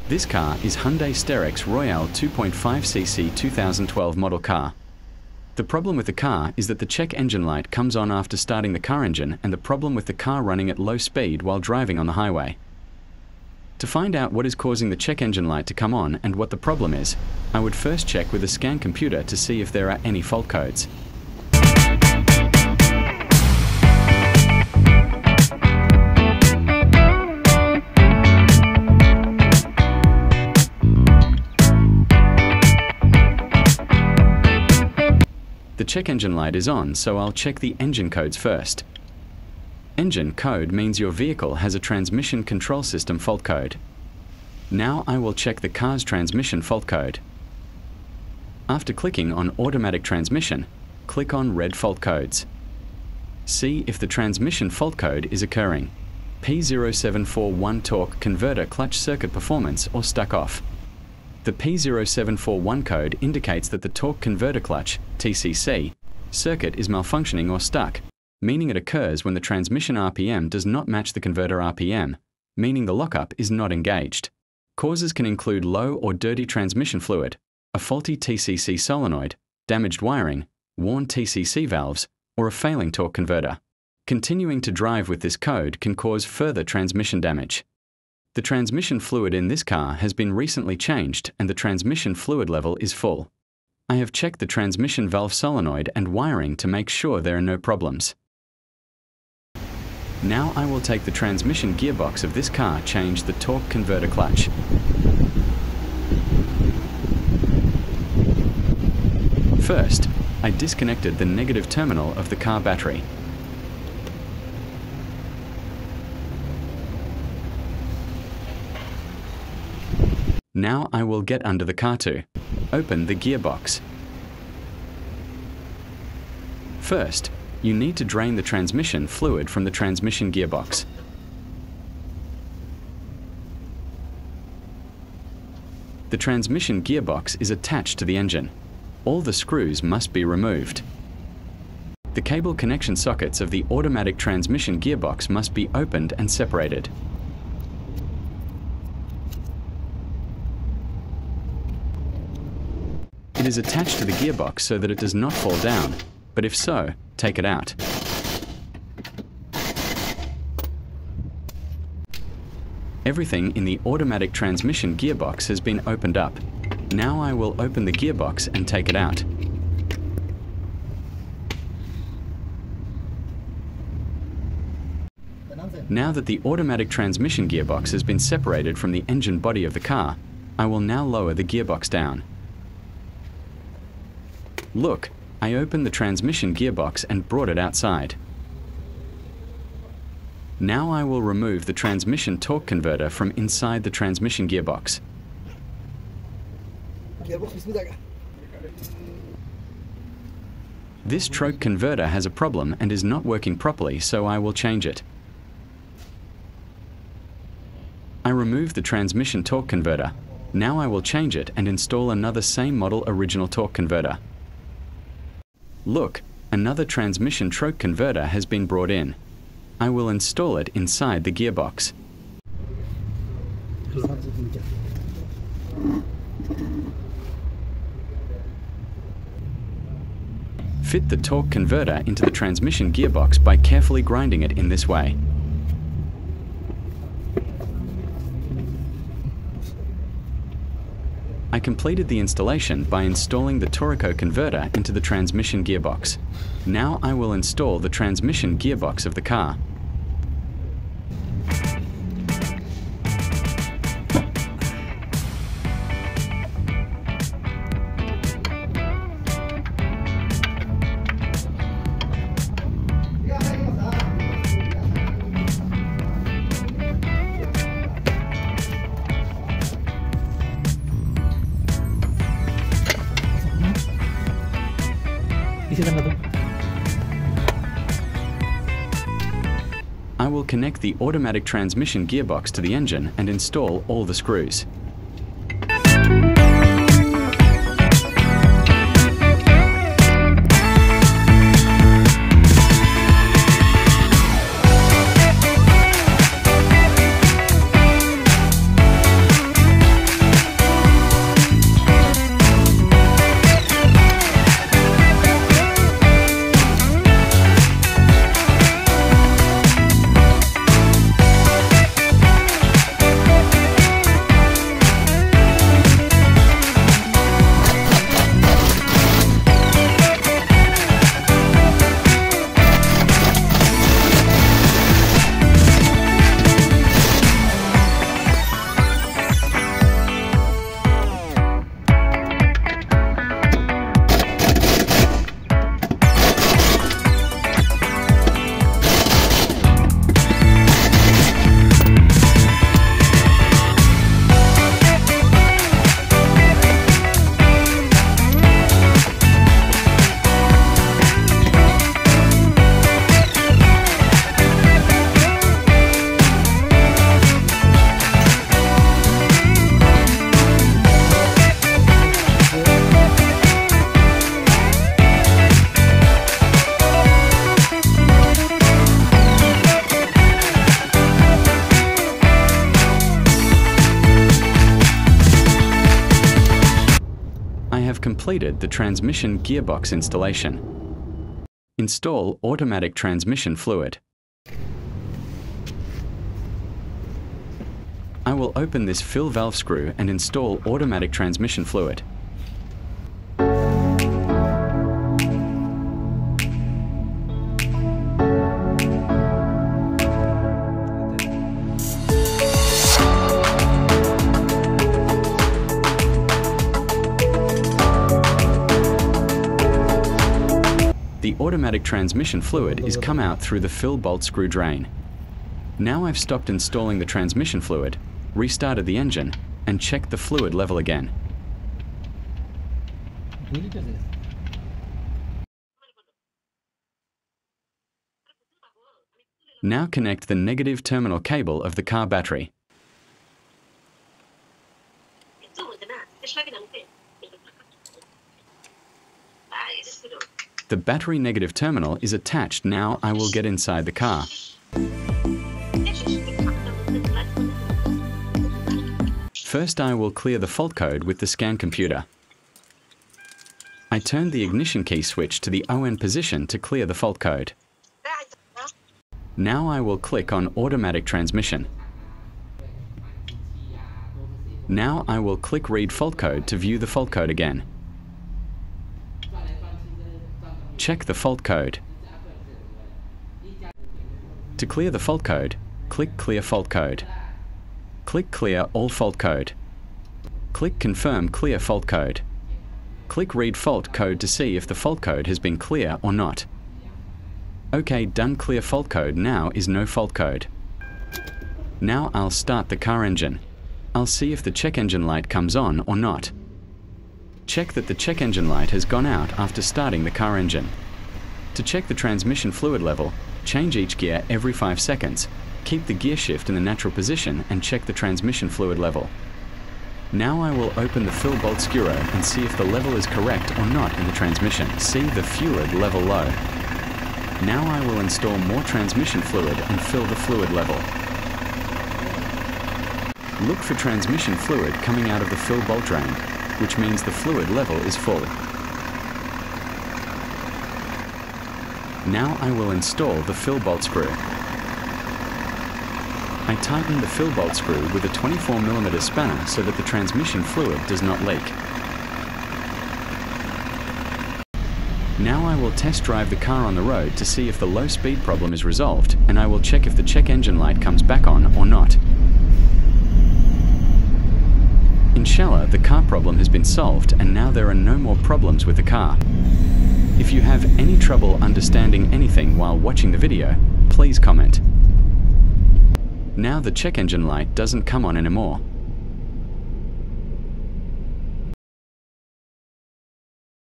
This car is Hyundai Starex Royale 2.5cc 2012 model car. The problem with the car is that the check engine light comes on after starting the car engine, and the problem with the car running at low speed while driving on the highway. To find out what is causing the check engine light to come on and what the problem is, I would first check with a scan computer to see if there are any fault codes. The check engine light is on, so I'll check the engine codes first. Engine code means your vehicle has a transmission control system fault code. Now I will check the car's transmission fault code. After clicking on automatic transmission, click on red fault codes. See if the transmission fault code is occurring: p0741 torque converter clutch circuit performance or stuck off. The p0741 code indicates that the torque converter clutch (TCC) circuit is malfunctioning or stuck, meaning it occurs when the transmission RPM does not match the converter RPM, meaning the lockup is not engaged. Causes can include low or dirty transmission fluid, a faulty TCC solenoid, damaged wiring, worn TCC valves, or a failing torque converter. Continuing to drive with this code can cause further transmission damage. The transmission fluid in this car has been recently changed and the transmission fluid level is full. I have checked the transmission valve solenoid and wiring to make sure there are no problems. Now I will take the transmission gearbox of this car, change the torque converter clutch. First, I disconnected the negative terminal of the car battery. Now I will get under the car to open the gearbox. First, you need to drain the transmission fluid from the transmission gearbox. The transmission gearbox is attached to the engine. All the screws must be removed. The cable connection sockets of the automatic transmission gearbox must be opened and separated. It is attached to the gearbox so that it does not fall down, but if so, take it out. Everything in the automatic transmission gearbox has been opened up. Now I will open the gearbox and take it out. Now that the automatic transmission gearbox has been separated from the engine body of the car, I will now lower the gearbox down. Look, I opened the transmission gearbox and brought it outside. Now I will remove the transmission torque converter from inside the transmission gearbox. This torque converter has a problem and is not working properly, so I will change it. I removed the transmission torque converter. Now I will change it and install another same model original torque converter. Look, another transmission torque converter has been brought in. I will install it inside the gearbox. Fit the torque converter into the transmission gearbox by carefully grinding it in this way. I completed the installation by installing the torque converter into the transmission gearbox. Now I will install the transmission gearbox of the car. I will connect the automatic transmission gearbox to the engine and install all the screws. have completed the transmission gearbox installation. Install automatic transmission fluid. I will open this fill valve screw and install automatic transmission fluid. The automatic transmission fluid is come out through the fill bolt screw drain. Now I've stopped installing the transmission fluid, restarted the engine, and checked the fluid level again. Now connect the negative terminal cable of the car battery. The battery negative terminal is attached. Now I will get inside the car. First I will clear the fault code with the scan computer. I turn the ignition key switch to the ON position to clear the fault code. Now I will click on automatic transmission. Now I will click read fault code to view the fault code again. Check the fault code. To clear the fault code, click Clear Fault Code. Click Clear All Fault Code. Click Confirm Clear Fault Code. Click Read Fault Code to see if the fault code has been clear or not. OK, done. Clear fault code now is no fault code. Now I'll start the car engine. I'll see if the check engine light comes on or not. Check that the check engine light has gone out after starting the car engine. To check the transmission fluid level, change each gear every 5 seconds, keep the gear shift in the natural position and check the transmission fluid level. Now I will open the fill bolt screw and see if the level is correct or not in the transmission. See the fluid level low. Now I will install more transmission fluid and fill the fluid level. Look for transmission fluid coming out of the fill bolt drain, which means the fluid level is full. Now I will install the fill bolt screw. I tighten the fill bolt screw with a 24mm spanner so that the transmission fluid does not leak. Now I will test drive the car on the road to see if the low speed problem is resolved, and I will check if the check engine light comes back on or not. Inshallah, the car problem has been solved and now there are no more problems with the car. If you have any trouble understanding anything while watching the video, please comment. Now the check engine light doesn't come on anymore.